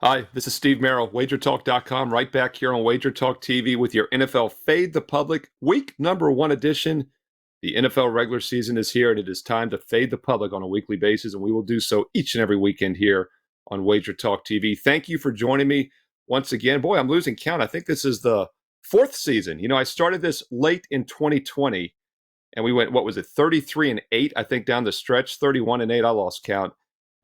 Hi, this is Steve Merril, WagerTalk.com, right back here on WagerTalk TV with your NFL Fade the Public week number one edition. The NFL regular season is here, and it is time to fade the public on a weekly basis, and we will do so each and every weekend here on WagerTalk TV. Thank you for joining me once again. Boy, I'm losing count. I think this is the fourth season. I started this late in 2020, and we went, what was it, 33-8, I think, down the stretch, 31-8. I lost count.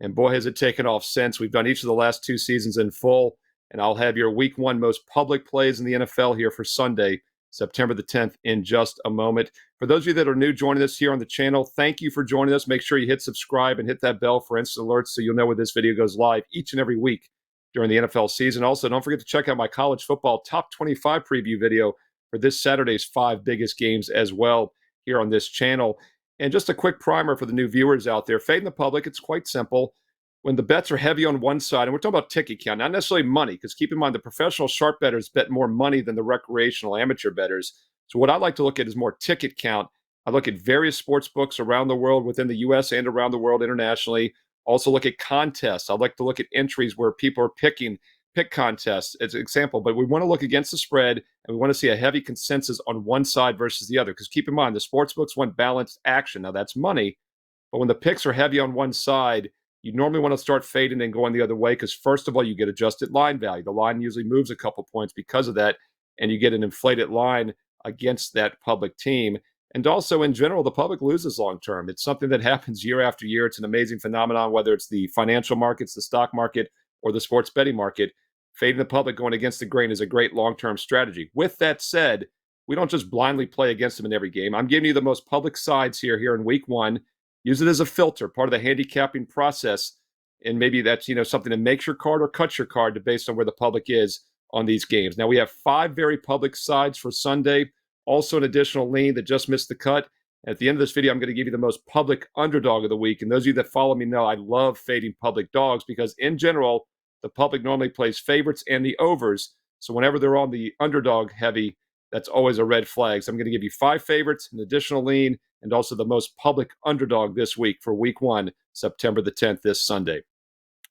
And boy, has it taken off since. We've done each of the last two seasons in full. And I'll have your week one most public plays in the NFL here for Sunday, September the 10th, in just a moment. For those of you that are new joining us here on the channel, thank you for joining us. Make sure you hit subscribe and hit that bell for instant alerts so you'll know when this video goes live each and every week during the NFL season. Also, don't forget to check out my college football top 25 preview video for this Saturday's 5 biggest games as well here on this channel. And just a quick primer for the new viewers out there. Fading the public, it's quite simple. When the bets are heavy on one side, and we're talking about ticket count, not necessarily money, because keep in mind the professional sharp bettors bet more money than the recreational amateur bettors. So what I like to look at is more ticket count. I look at various sports books around the world, within the U.S. and around the world internationally. Also look at contests. I like to look at entries where people are pick contests as an example. But we want to look against the spread, and we want to see a heavy consensus on one side versus the other. Because keep in mind, the sports books want balanced action. Now, that's money. But when the picks are heavy on one side, you normally want to start fading and going the other way because, first of all, you get adjusted line value. The line usually moves a couple points because of that, and you get an inflated line against that public team. And also, in general, the public loses long term. It's something that happens year after year. It's an amazing phenomenon, whether it's the financial markets, the stock market, or the sports betting market. Fading the public going against the grain is a great long-term strategy. With that said, we don't just blindly play against them in every game. I'm giving you the most public sides here in week one. Use it as a filter, part of the handicapping process. And maybe that's, something that makes your card or cuts your card based on where the public is on these games. Now, we have 5 very public sides for Sunday. Also, an additional lean that just missed the cut. At the end of this video, I'm going to give you the most public underdog of the week. And those of you that follow me know I love fading public dogs because, in general, the public normally plays favorites and the overs. So whenever they're on the underdog heavy, that's always a red flag. So I'm going to give you 5 favorites, an additional lean, and also the most public underdog this week for week one, September the 10th, this Sunday.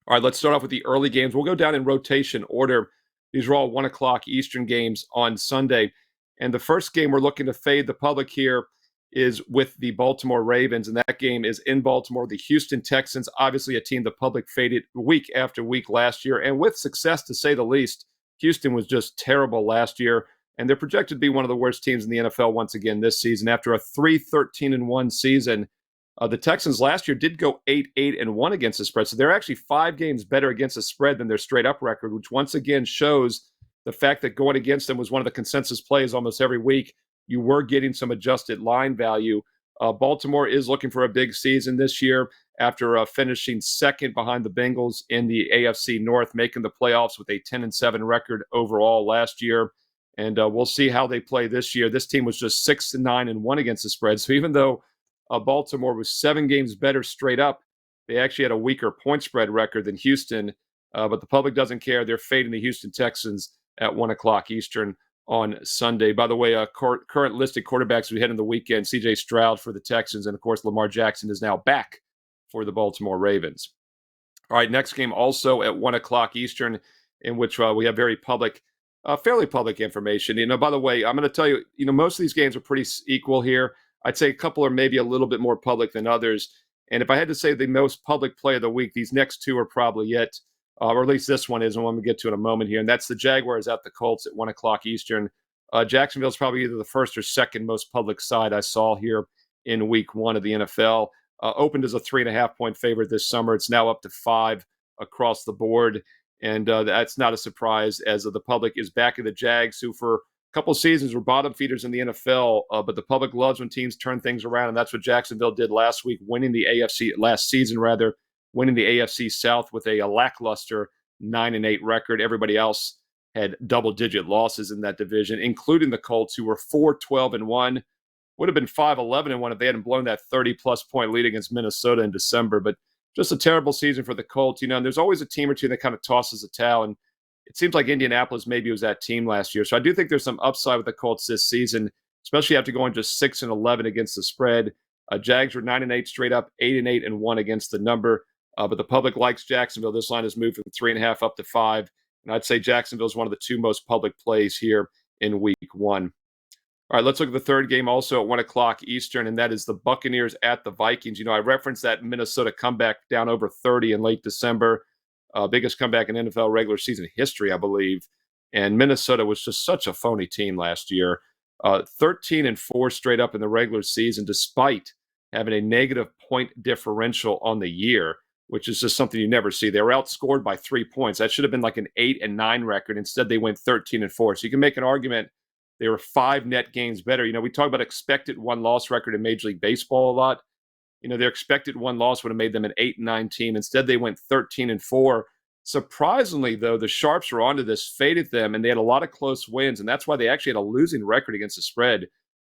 All right, let's start off with the early games. We'll go down in rotation order. These are all 1 o'clock Eastern games on Sunday. And the first game we're looking to fade the public here is with the Baltimore Ravens, and that game is in Baltimore. The Houston Texans, obviously a team the public faded week after week last year, and with success to say the least. Houston was just terrible last year, and they're projected to be one of the worst teams in the NFL once again this season. After a 3-13-1 season, the Texans last year did go 8-8-1 against the spread, so they're actually 5 games better against the spread than their straight-up record, which once again shows the fact that going against them was one of the consensus plays almost every week. You were getting some adjusted line value. Baltimore is looking for a big season this year after finishing second behind the Bengals in the AFC North, making the playoffs with a 10-7 record overall last year. And we'll see how they play this year. This team was just 6-9-1 against the spread. So even though Baltimore was 7 games better straight up, they actually had a weaker point spread record than Houston. But the public doesn't care. They're fading the Houston Texans at 1 o'clock Eastern on Sunday. By the way, current listed quarterbacks we head in the weekend, C.J. Stroud for the Texans, and of course Lamar Jackson is now back for the Baltimore Ravens. All right, next game also at 1 o'clock Eastern, in which we have very public, fairly public information. By the way, I'm going to tell you, most of these games are pretty equal here. I'd say a couple are maybe a little bit more public than others. And if I had to say the most public play of the week, these next 2 are probably it. Or at least this one is, and one we'll get to in a moment here. And that's the Jaguars at the Colts at 1 o'clock Eastern. Jacksonville's probably either the first or second most public side I saw here in week one of the NFL. Opened as a 3.5-point favorite this summer. It's now up to 5 across the board. And that's not a surprise as the public is backing the Jags, who for a couple of seasons were bottom feeders in the NFL. But the public loves when teams turn things around. And that's what Jacksonville did last season, winning the AFC South with a lackluster 9-8 record. Everybody else had double-digit losses in that division, including the Colts, who were 4-12-1. Would have been 5-11-1 if they hadn't blown that 30-plus point lead against Minnesota in December. But just a terrible season for the Colts. And there's always a team or two that kind of tosses the towel. And it seems like Indianapolis maybe was that team last year. So I do think there's some upside with the Colts this season, especially after going just 6-11 against the spread. Jags were 9-8 straight up, 8-8-1 against the number. But the public likes Jacksonville. This line has moved from 3.5 up to 5. And I'd say Jacksonville is one of the two most public plays here in week one. All right, let's look at the third game also at 1 o'clock Eastern, and that is the Buccaneers at the Vikings. I referenced that Minnesota comeback down over 30 in late December. Biggest comeback in NFL regular season history, I believe. And Minnesota was just such a phony team last year. 13-4 straight up in the regular season, despite having a negative point differential on the year, which is just something you never see. They were outscored by 3 points. That should have been like an 8-9 record. Instead, they went 13-4. So you can make an argument they were 5 net games better. We talk about expected one-loss record in Major League Baseball a lot. Their expected one-loss would have made them an 8-9 team. Instead, they went 13-4. Surprisingly, though, the Sharps were onto this, faded them, and they had a lot of close wins, and that's why they actually had a losing record against the spread.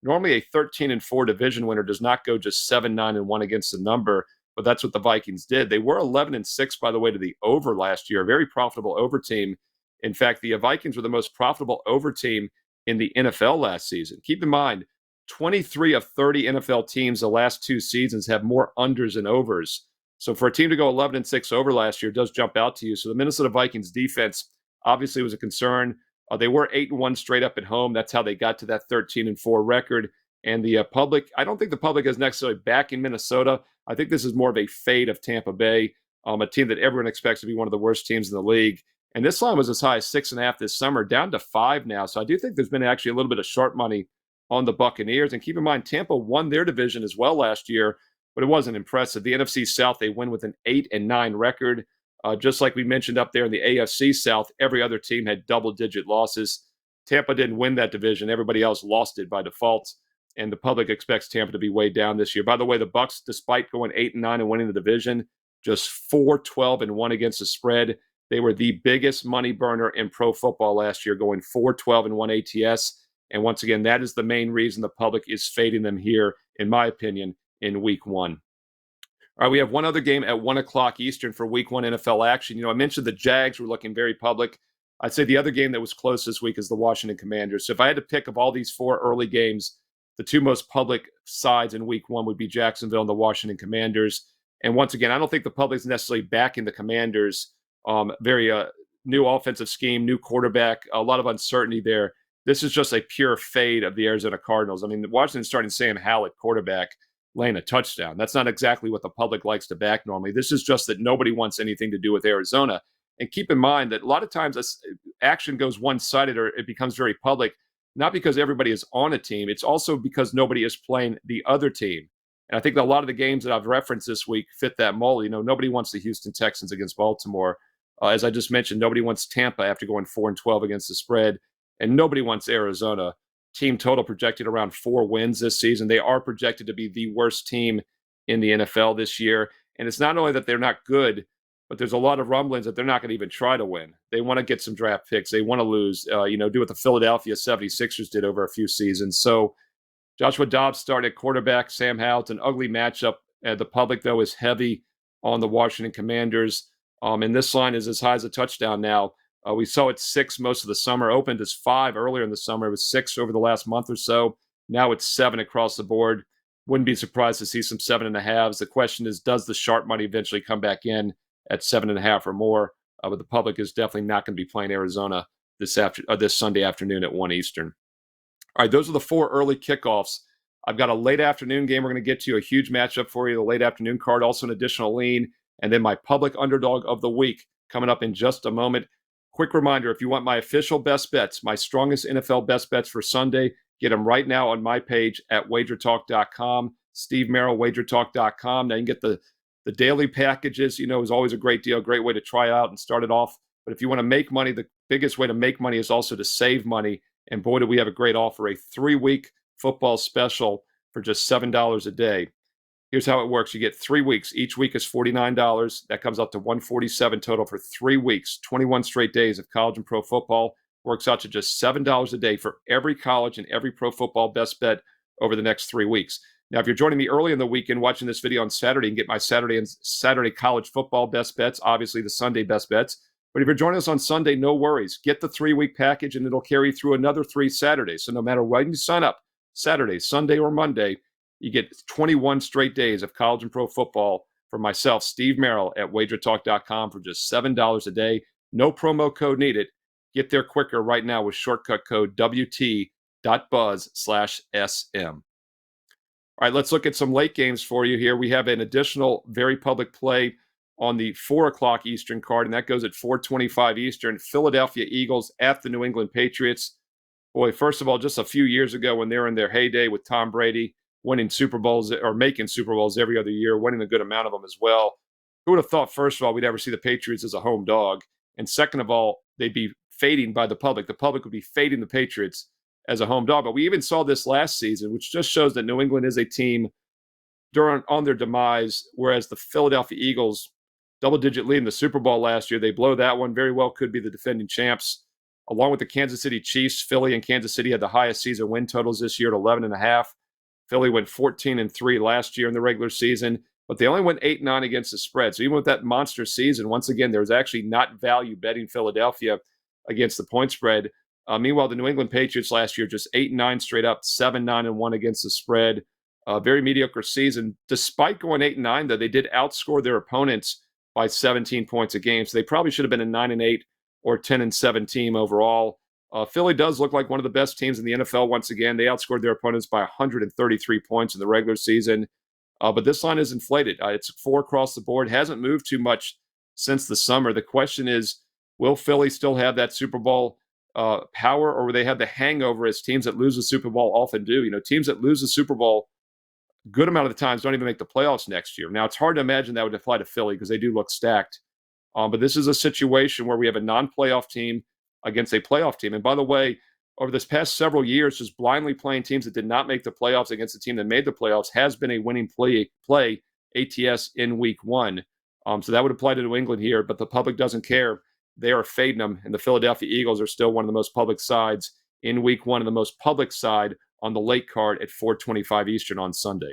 Normally, a 13-4 division winner does not go just 7-9-1 against the number, but that's what the Vikings did. They were 11-6, by the way, to the over last year, a very profitable over team. In fact, the Vikings were the most profitable over team in the NFL last season. Keep in mind, 23 of 30 NFL teams the last 2 seasons have more unders than overs. So for a team to go 11-6 over last year does jump out to you. So the Minnesota Vikings defense obviously was a concern. They were 8-1 straight up at home. That's how they got to that 13-4 record. And the public, I don't think the public is necessarily back in Minnesota. I think this is more of a fade of Tampa Bay, a team that everyone expects to be one of the worst teams in the league. And this line was as high as 6.5 this summer, down to 5 now. So I do think there's been actually a little bit of sharp money on the Buccaneers. And keep in mind, Tampa won their division as well last year, but it wasn't impressive. The NFC South, they win with an 8-9 record. Just like we mentioned up there in the AFC South, every other team had double-digit losses. Tampa didn't win that division. Everybody else lost it by default. And the public expects Tampa to be way down this year. By the way, the Bucs, despite going 8-9 and winning the division, just 4-12-1 against the spread. They were the biggest money burner in pro football last year, going 4-12-1 ATS. And once again, that is the main reason the public is fading them here, in my opinion, in week one. All right, we have one other game at 1 o'clock Eastern for week one NFL action. I mentioned the Jags were looking very public. I'd say the other game that was close this week is the Washington Commanders. So if I had to pick of all these 4 early games, the 2 most public sides in week one would be Jacksonville and the Washington Commanders. And once again, I don't think the public is necessarily backing the Commanders. Very new offensive scheme, new quarterback, a lot of uncertainty there. This is just a pure fade of the Arizona Cardinals. Washington's starting Sam Howell at quarterback, laying a touchdown. That's not exactly what the public likes to back normally. This is just that nobody wants anything to do with Arizona. And keep in mind that a lot of times this action goes one-sided or it becomes very public, not because everybody is on a team. It's also because nobody is playing the other team. And I think that a lot of the games that I've referenced this week fit that mold. Nobody wants the Houston Texans against Baltimore. As I just mentioned, nobody wants Tampa after going 4-12 against the spread, and nobody wants Arizona. Team total projected around 4 wins this season. They are projected to be the worst team in the NFL this year. And it's not only that they're not good, but there's a lot of rumblings that they're not going to even try to win. They want to get some draft picks. They want to lose, do what the Philadelphia 76ers did over a few seasons. So Joshua Dobbs started quarterback. Sam Howell, it's an ugly matchup. The public, though, is heavy on the Washington Commanders. And this line is as high as a touchdown now. We saw it 6 most of the summer, opened as 5 earlier in the summer. It was 6 over the last month or so. Now it's 7 across the board. Wouldn't be surprised to see some 7.5s. The question is, does the sharp money eventually come back in at 7.5 or more? But the public is definitely not going to be playing Arizona this Sunday afternoon at 1 Eastern. All right, those are the 4 early kickoffs. I've got a late afternoon game we're going to get to, a huge matchup for you, the late afternoon card, also an additional lean, and then my public underdog of the week coming up in just a moment. Quick reminder, if you want my official best bets, my strongest NFL best bets for Sunday, get them right now on my page at WagerTalk.com, Steve Merril, WagerTalk.com. Now you can get the daily packages, is always a great deal, great way to try out and start it off. But if you want to make money, the biggest way to make money is also to save money. And boy, do we have a great offer, a 3-week football special for just $7 a day. Here's how it works. You get 3 weeks. Each week is $49. That comes up to $147 total for 3 weeks. 21 straight days of college and pro football. Works out to just $7 a day for every college and every pro football best bet over the next 3 weeks. Now, if you're joining me early in the weekend watching this video on Saturday, you can get my Saturday college football best bets, obviously the Sunday best bets. But if you're joining us on Sunday, no worries. Get the 3-week package, and it'll carry through another 3 Saturdays. So no matter when you sign up, Saturday, Sunday, or Monday, you get 21 straight days of college and pro football for myself, Steve Merril at WagerTalk.com for just $7 a day. No promo code needed. Get there quicker right now with shortcut code WT.buzz/SM. All right, let's look at some late games for you here. We have an additional very public play on the 4 o'clock Eastern card, and that goes at 4:25 Eastern. Philadelphia Eagles at the New England Patriots. Boy, first of all, just a few years ago when they were in their heyday with Tom Brady winning Super Bowls or making Super Bowls every other year, winning a good amount of them as well. Who would have thought, first of all, we'd ever see the Patriots as a home dog? And second of all, they'd be fading by the public. The public would be fading the Patriots as a home dog. But we even saw this last season, which just shows that New England is a team on their demise, whereas the Philadelphia Eagles, double-digit lead in the Super Bowl last year, they blow that one. Very well could be the defending champs. Along with the Kansas City Chiefs, Philly and Kansas City had the highest season win totals this year at 11.5. Philly went 14-3 last year in the regular season, but they only went 8-9 against the spread. So even with that monster season, once again, there was actually not value betting Philadelphia against the point spread. Meanwhile, the New England Patriots last year just 8-9 straight up, 7-9-1 against the spread. Very mediocre season. Despite going 8-9, though, they did outscore their opponents by 17 points a game. So they probably should have been a 9-8 or 10-7 team overall. Philly does look like one of the best teams in the NFL once again. They outscored their opponents by 133 points in the regular season. But this line is inflated. It's 4 across the board. Hasn't moved too much since the summer. The question is, will Philly still have that Super Bowl power, or will they have the hangover as teams that lose the Super Bowl often do? You know, teams that lose the Super Bowl good amount of the times don't even make the playoffs next year. Now, it's hard to imagine that would apply to Philly because they do look stacked. But this is a situation where we have a non-playoff team against a playoff team. And by the way, over this past several years, just blindly playing teams that did not make the playoffs against a team that made the playoffs has been a winning play ATS in week 1. So that would apply to New England here, but the public doesn't care. They are fading them, and the Philadelphia Eagles are still one of the most public sides in week 1 and the most public side on the late card at 4:25 Eastern on Sunday.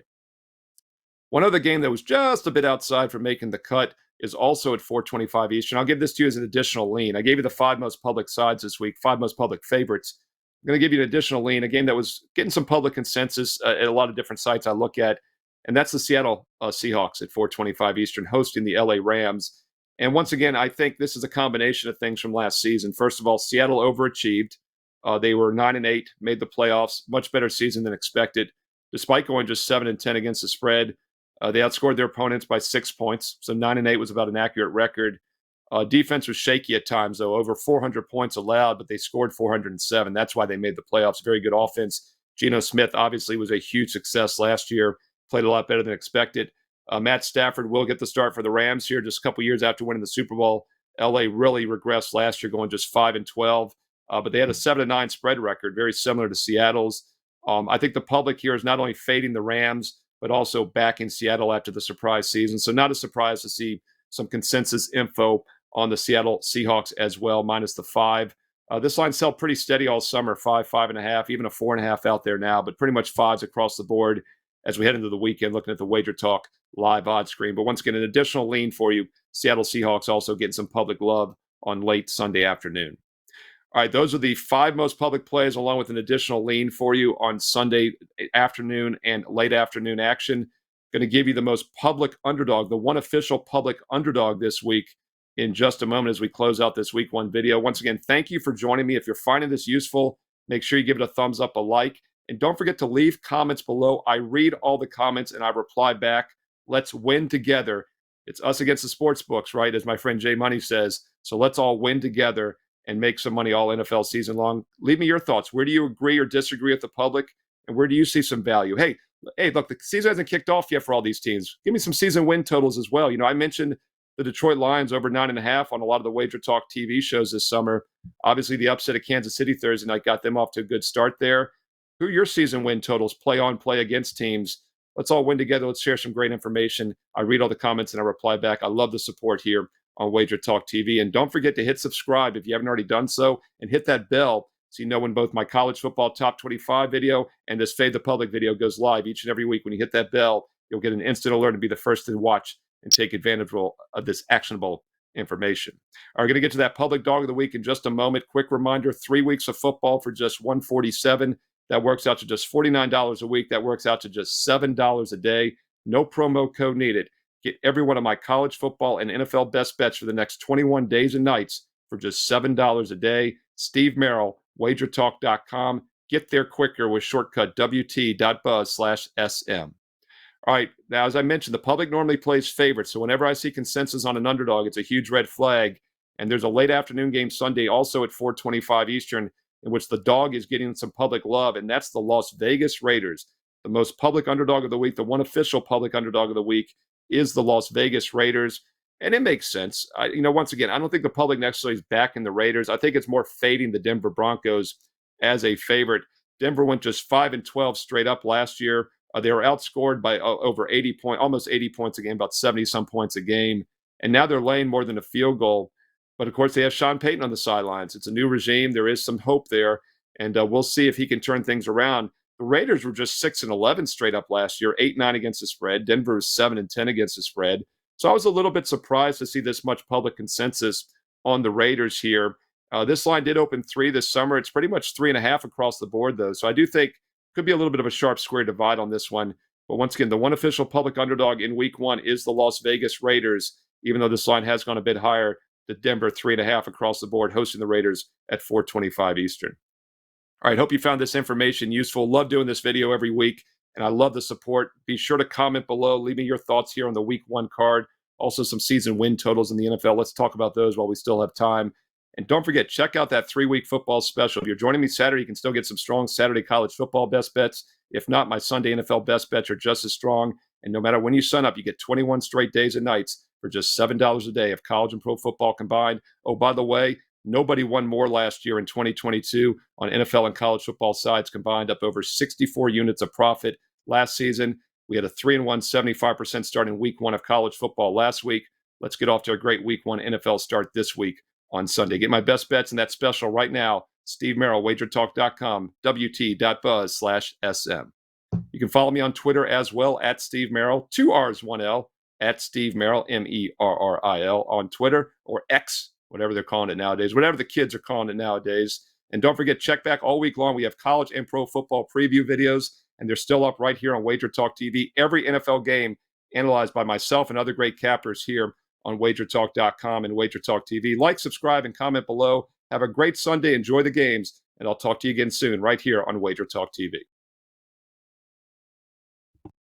One other game that was just a bit outside from making the cut is also at 4:25 Eastern. I'll give this to you as an additional lean. I gave you the 5 most public sides this week, 5 most public favorites. I'm going to give you an additional lean, a game that was getting some public consensus at a lot of different sites I look at, and that's the Seattle Seahawks at 4:25 Eastern hosting the LA Rams. And once again, I think this is a combination of things from last season. First of all, Seattle overachieved. They were 9-8, made the playoffs, much better season than expected, despite going just 7-10 against the spread. They outscored their opponents by 6 points, so 9-8 was about an accurate record. Defense was shaky at times, though, over 400 points allowed, but they scored 407. That's why they made the playoffs. Very good offense. Geno Smith obviously was a huge success last year, played a lot better than expected. Matt Stafford will get the start for the Rams here just a couple years after winning the Super Bowl. LA really regressed last year, going just 5-12, but they had a 7-9 spread record, very similar to Seattle's. I think the public here is not only fading the Rams, but also backing Seattle after the surprise season. So not a surprise to see some consensus info on the Seattle Seahawks as well, minus the 5. This line's held pretty steady all summer, 5, 5.5, even a 4.5 out there now, but pretty much 5s across the board as we head into the weekend, looking at the WagerTalk live odds screen. But once again, an additional lean for you. Seattle Seahawks also getting some public love on late Sunday afternoon. All right, those are the 5 most public plays, along with an additional lean for you on Sunday afternoon and late afternoon action. Going to give you the most public underdog, the one official public underdog this week in just a moment as we close out this week 1 video. Once again, thank you for joining me. If you're finding this useful, make sure you give it a thumbs up, a like, and don't forget to leave comments below. I read all the comments and I reply back. Let's win together. It's us against the sports books, right? As my friend Jay Money says. So let's all win together and make some money all NFL season long. Leave me your thoughts. Where do you agree or disagree with the public? And where do you see some value? Hey, look, the season hasn't kicked off yet for all these teams. Give me some season win totals as well. You know, I mentioned the Detroit Lions over 9.5 on a lot of the WagerTalk TV shows this summer. Obviously, the upset of Kansas City Thursday night got them off to a good start there. Who are your season win totals, play on, play against teams? Let's all win together. Let's share some great information. I read all the comments and I reply back. I love the support here on WagerTalk TV. And don't forget to hit subscribe if you haven't already done so, and hit that bell so you know when both my college football top 25 video and this Fade the Public video goes live each and every week. When you hit that bell, you'll get an instant alert and be the first to watch and take advantage of this actionable information. All right, going to get to that public dog of the week in just a moment. Quick reminder, 3 weeks of football for just $147. That works out to just $49 a week. That works out to just $7 a day. No promo code needed. Get every one of my college football and NFL best bets for the next 21 days and nights for just $7 a day. Steve Merril, WagerTalk.com. Get there quicker with shortcut wt.buzz/SM. All right, now, as I mentioned, the public normally plays favorites. So whenever I see consensus on an underdog, it's a huge red flag. And there's a late afternoon game Sunday also at 4:25 Eastern in which the dog is getting some public love, and that's the Las Vegas Raiders. The most public underdog of the week, the one official public underdog of the week is the Las Vegas Raiders. And it makes sense. Once again, I don't think the public necessarily is backing the Raiders. I think it's more fading the Denver Broncos as a favorite. Denver went just 5-12 straight up last year. They were outscored by over 80 points, almost 80 points a game, about 70-some points a game. And now they're laying more than a field goal. But, of course, they have Sean Payton on the sidelines. It's a new regime. There is some hope there. And we'll see if he can turn things around. The Raiders were just 6-11 straight up last year, 8-9 against the spread. Denver was 7-10 against the spread. So I was a little bit surprised to see this much public consensus on the Raiders here. This line did open 3 this summer. It's pretty much 3.5 across the board, though. So I do think could be a little bit of a sharp square divide on this one. But once again, the one official public underdog in week 1 is the Las Vegas Raiders, even though this line has gone a bit higher. The Denver 3.5 across the board, hosting the Raiders at 4:25 Eastern. All right, hope you found this information useful. Love doing this video every week, and I love the support. Be sure to comment below. Leave me your thoughts here on the week 1 card. Also, some season win totals in the NFL. Let's talk about those while we still have time. And don't forget, check out that 3-week football special. If you're joining me Saturday, you can still get some strong Saturday college football best bets. If not, my Sunday NFL best bets are just as strong. And no matter when you sign up, you get 21 straight days and nights for just $7 a day of college and pro football combined. Oh, by the way, nobody won more last year in 2022 on NFL and college football sides combined, up over 64 units of profit last season. We had a 3-1, 75% start in week 1 of college football last week. Let's get off to a great week 1 NFL start this week on Sunday. Get my best bets in that special right now. Steve Merril, WagerTalk.com, wt.buzz/SM. You can follow me on Twitter as well, at Steve Merril, 2 R's, 1 L, at Steve Merril, Merril on Twitter, or X, whatever they're calling it nowadays, whatever the kids are calling it nowadays. And don't forget, check back all week long. We have college and pro football preview videos, and they're still up right here on WagerTalk TV. Every NFL game analyzed by myself and other great cappers here on WagerTalk.com and WagerTalk TV. Like, subscribe, and comment below. Have a great Sunday. Enjoy the games, and I'll talk to you again soon right here on WagerTalk TV.